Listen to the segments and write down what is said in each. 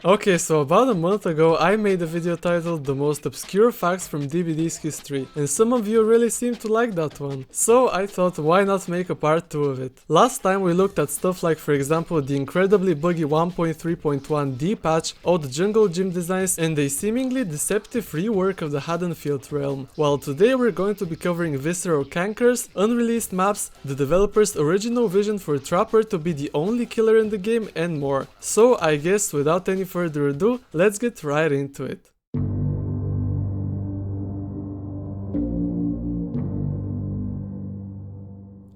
Okay, so about a month ago I made a video titled The Most Obscure Facts from DBD's History, and some of you really seemed to like that one. So I thought, why not make a part 2 of it? Last time we looked at stuff like, for example, the incredibly buggy 1.3.1 D patch, old jungle gym designs, and a seemingly deceptive rework of the Haddonfield realm. While today we're going to be covering Visceral Cankers, Unreleased Maps, the developer's original vision for Trapper to be the only killer in the game, and more. So I guess without any further ado, let's get right into it.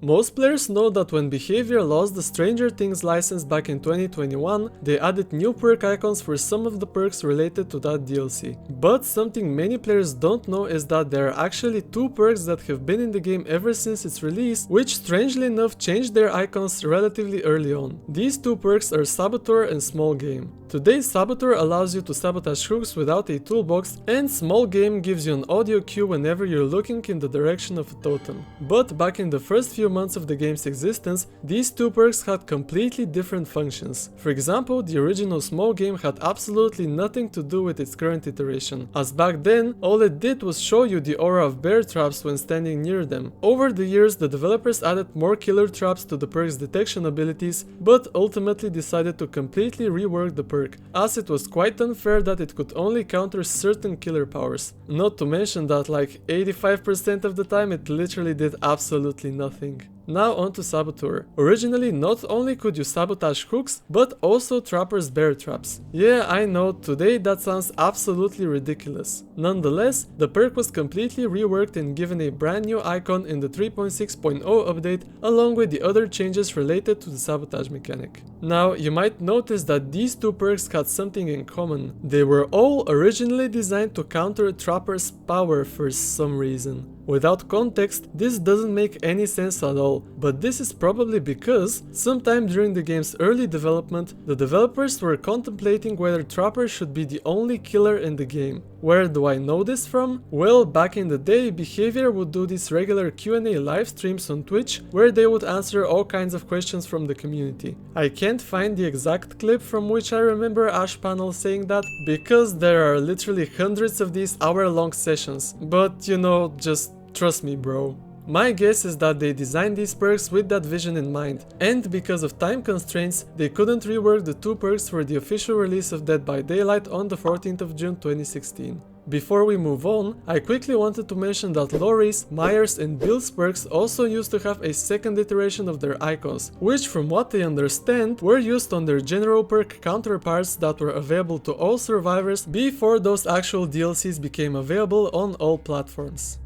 Most players know that when Behavior lost the Stranger Things license back in 2021, they added new perk icons for some of the perks related to that DLC. But something many players don't know is that there are actually two perks that have been in the game ever since its release, which strangely enough changed their icons relatively early on. These two perks are Saboteur and Small Game. Today, Saboteur allows you to sabotage hooks without a toolbox, and Small Game gives you an audio cue whenever you're looking in the direction of a totem. But back in the first few months of the game's existence, these two perks had completely different functions. For example, the original Small Game had absolutely nothing to do with its current iteration, as back then, all it did was show you the aura of bear traps when standing near them. Over the years, the developers added more killer traps to the perk's detection abilities, but ultimately decided to completely rework the perk, as it was quite unfair that it could only counter certain killer powers. Not to mention that like 85% of the time it literally did absolutely nothing. Now on to Saboteur. Originally, not only could you sabotage hooks, but also Trapper's bear traps. Yeah, I know, today that sounds absolutely ridiculous. Nonetheless, the perk was completely reworked and given a brand new icon in the 3.6.0 update, along with the other changes related to the sabotage mechanic. Now, you might notice that these two perks had something in common. They were all originally designed to counter Trapper's power for some reason. Without context, this doesn't make any sense at all, but this is probably because, sometime during the game's early development, the developers were contemplating whether Trapper should be the only killer in the game. Where do I know this from? Well, back in the day, Behavior would do these regular Q&A live streams on Twitch, where they would answer all kinds of questions from the community. I can't find the exact clip from which I remember Ashpanel saying that, because there are literally hundreds of these hour-long sessions, but you know, just trust me, bro. My guess is that they designed these perks with that vision in mind, and because of time constraints, they couldn't rework the two perks for the official release of Dead by Daylight on the 14th of June 2016. Before we move on, I quickly wanted to mention that Laurie's, Myers and Bill's perks also used to have a second iteration of their icons, which from what I understand were used on their general perk counterparts that were available to all survivors before those actual DLCs became available on all platforms.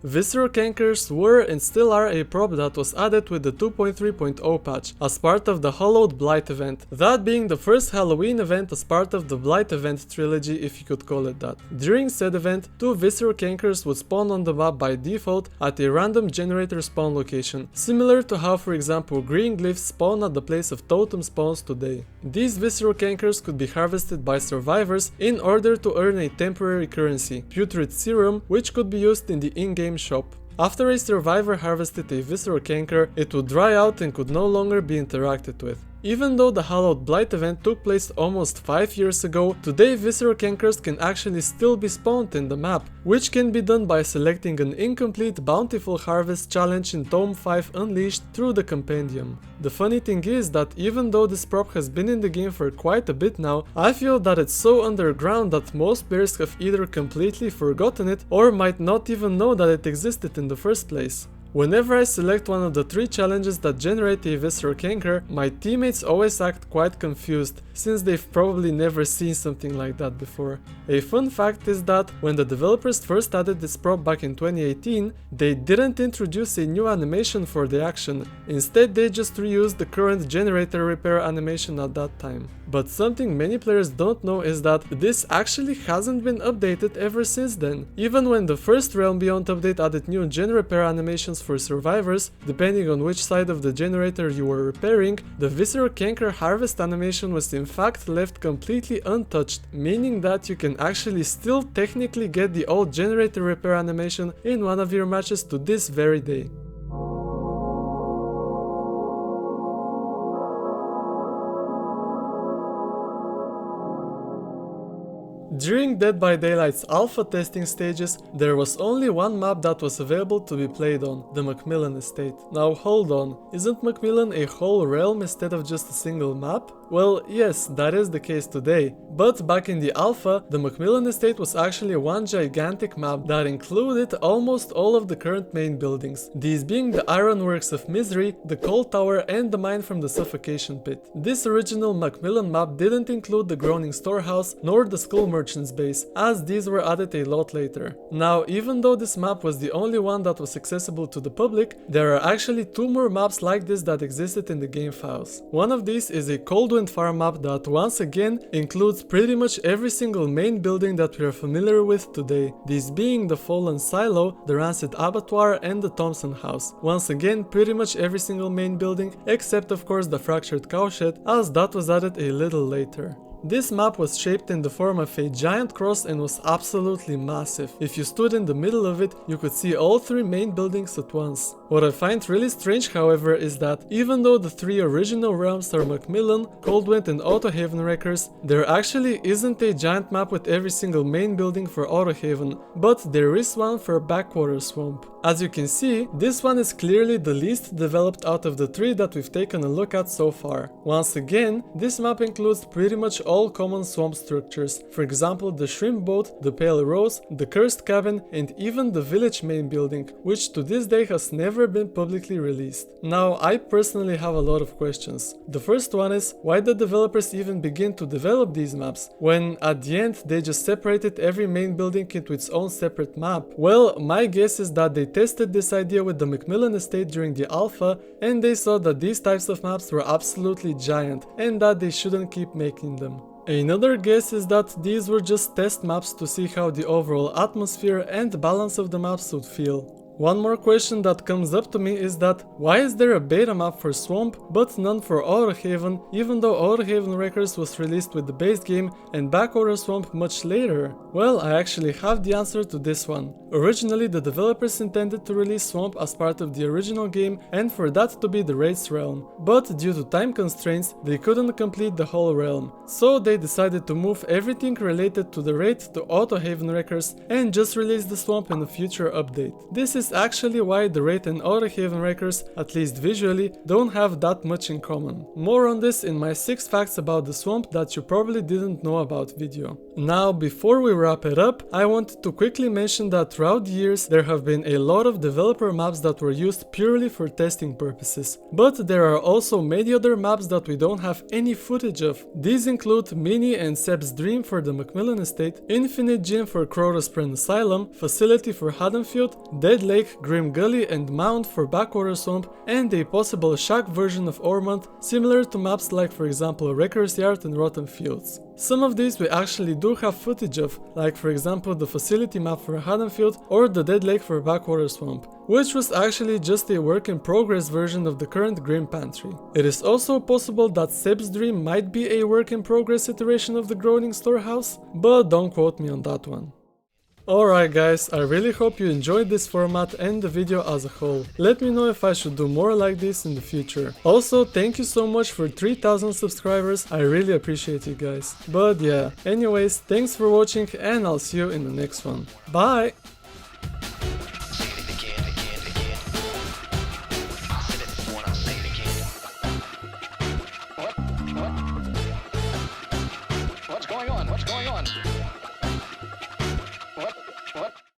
Visceral Cankers were and still are a prop that was added with the 2.3.0 patch as part of the Hallowed Blight event, that being the first Halloween event as part of the Blight event trilogy, if you could call it that. During said event, two Visceral Cankers would spawn on the map by default at a random generator spawn location, similar to how, for example, green glyphs spawn at the place of totem spawns today. These Visceral Cankers could be harvested by survivors in order to earn a temporary currency, Putrid Serum, which could be used in the in-game shop. After a survivor harvested a Visceral Canker, it would dry out and could no longer be interacted with. Even though the Hallowed Blight event took place almost 5 years ago, today Visceral Cankers can actually still be spawned in the map, which can be done by selecting an incomplete Bountiful Harvest challenge in Tome 5 Unleashed through the Compendium. The funny thing is that even though this prop has been in the game for quite a bit now, I feel that it's so underground that most players have either completely forgotten it or might not even know that it existed in the first place. Whenever I select one of the 3 challenges that generate a Visceral Canker, my teammates always act quite confused, since they've probably never seen something like that before. A fun fact is that when the developers first added this prop back in 2018, they didn't introduce a new animation for the action, instead they just reused the current generator repair animation at that time. But something many players don't know is that this actually hasn't been updated ever since then. Even when the first Realm Beyond update added new gen repair animations for survivors, depending on which side of the generator you were repairing, the Visceral Canker harvest animation was in fact left completely untouched, meaning that you can actually still technically get the old generator repair animation in one of your matches to this very day. During Dead by Daylight's alpha testing stages, there was only one map that was available to be played on, the Macmillan Estate. Now hold on, isn't Macmillan a whole realm instead of just a single map? Well, yes, that is the case today, but back in the alpha, the Macmillan Estate was actually one gigantic map that included almost all of the current main buildings, these being the Ironworks of Misery, the Coal Tower and the mine from the Suffocation Pit. This original Macmillan map didn't include the Groaning Storehouse nor the Skull Merchant's base, as these were added a lot later. Now, even though this map was the only one that was accessible to the public, there are actually two more maps like this that existed in the game files. One of these is a Coldwind Farm map that once again includes pretty much every single main building that we are familiar with today, these being the Fallen Silo, the Rancid Abattoir and the Thompson House. Once again, pretty much every single main building, except of course the Fractured Cowshed, as that was added a little later. This map was shaped in the form of a giant cross and was absolutely massive. If you stood in the middle of it, you could see all three main buildings at once. What I find really strange, however, is that even though the three original realms are Macmillan, Coldwind and Autohaven Wreckers, there actually isn't a giant map with every single main building for Autohaven, but there is one for Backwater Swamp. As you can see, this one is clearly the least developed out of the three that we've taken a look at so far. Once again, this map includes pretty much all common swamp structures, for example the Shrimp Boat, the Pale Rose, the Cursed Cabin and even the village main building, which to this day has never been publicly released. Now, I personally have a lot of questions. The first one is, why did developers even begin to develop these maps, when at the end they just separated every main building into its own separate map? Well, my guess is that they tested this idea with the Macmillan Estate during the alpha and they saw that these types of maps were absolutely giant and that they shouldn't keep making them. Another guess is that these were just test maps to see how the overall atmosphere and balance of the maps would feel. One more question that comes up to me is that why is there a beta map for Swamp but none for Autohaven, even though Autohaven Wreckers was released with the base game and Backwater Swamp much later? Well, I actually have the answer to this one. Originally, the developers intended to release Swamp as part of the original game and for that to be the Wraith's realm, but due to time constraints, they couldn't complete the whole realm, so they decided to move everything related to the Wraith to Autohaven Wreckers and just release the Swamp in a future update. This is actually why the Wraith and Autohaven Wreckers, at least visually, don't have that much in common. More on this in my 6 facts about the Swamp that you probably didn't know about video. Now, before we wrap it up, I wanted to quickly mention that throughout the years there have been a lot of developer maps that were used purely for testing purposes. But there are also many other maps that we don't have any footage of. These include Minnie and Seb's Dream for the Macmillan Estate, Infinite Gym for Crowderspren Asylum, Facility for Haddonfield, Dead Lake, Grim Gully and Mound for Backwater Swamp, and a possible shack version of Ormond, similar to maps like for example Wrecker's Yard and Rotten Fields. Some of these we actually do have footage of, like for example the Facility map for Haddonfield or the Dead Lake for Backwater Swamp, which was actually just a work in progress version of the current Grim Pantry. It is also possible that Seb's Dream might be a work in progress iteration of the Groaning Storehouse, but don't quote me on that one. Alright guys, I really hope you enjoyed this format and the video as a whole. Let me know if I should do more like this in the future. Also, thank you so much for 3000 subscribers, I really appreciate you guys. But yeah, anyways, thanks for watching and I'll see you in the next one. Bye! What's going on?